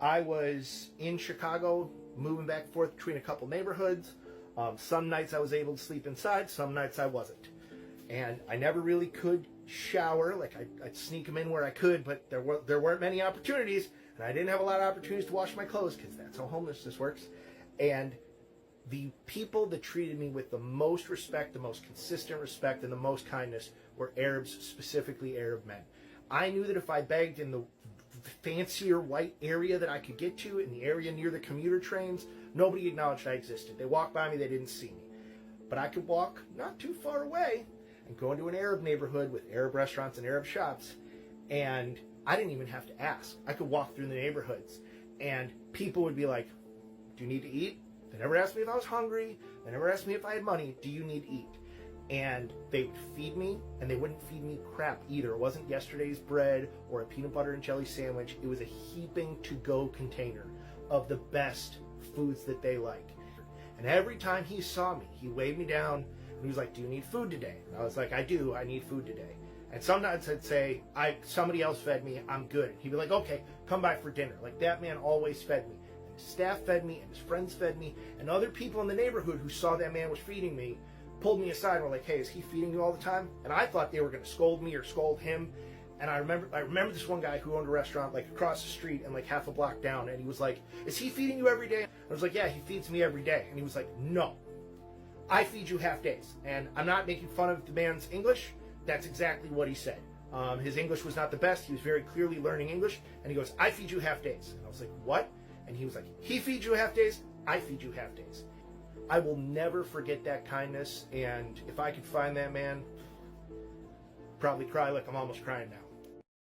I was in Chicago, moving back and forth between a couple neighborhoods. Some nights I was able to sleep inside, some nights I wasn't. And I never really could shower. Like I'd sneak them in where I could, but there weren't many opportunities, and I didn't have a lot of opportunities to wash my clothes because that's how homelessness works. And the people that treated me with the most respect, the most consistent respect, and the most kindness were Arabs, specifically Arab men. I knew that if I begged in the fancier white area that I could get to, in the area near the commuter trains, nobody acknowledged I existed. They walked by me, they didn't see me. But I could walk not too far away and go into an Arab neighborhood with Arab restaurants and Arab shops, and I didn't even have to ask. I could walk through the neighborhoods, and people would be like, do you need to eat? They never asked me if I was hungry. They never asked me if I had money. Do you need to eat? And they would feed me, and they wouldn't feed me crap either. It wasn't yesterday's bread or a peanut butter and jelly sandwich. It was a heaping to-go container of the best foods that they like. And every time he saw me, he waved me down, and he was like, do you need food today? And I was like, I do. I need food today. And sometimes I'd say, somebody else fed me. I'm good. And he'd be like, okay, come by for dinner. Like, that man always fed me. And his staff fed me, and his friends fed me, and other people in the neighborhood who saw that man was feeding me pulled me aside and were like, hey, is he feeding you all the time? And I thought they were going to scold me or scold him. And I remember this one guy who owned a restaurant like across the street and like half a block down, and he was like, is he feeding you every day? I was like, yeah, he feeds me every day. And he was like, no, I feed you half days. And I'm not making fun of the man's English. That's exactly what he said. His English was not the best. He was very clearly learning English. And he goes, I feed you half days. And I was like, what? And he was like, he feeds you half days, I feed you half days. I will never forget that kindness, and if I could find that man, probably cry like I'm almost crying now.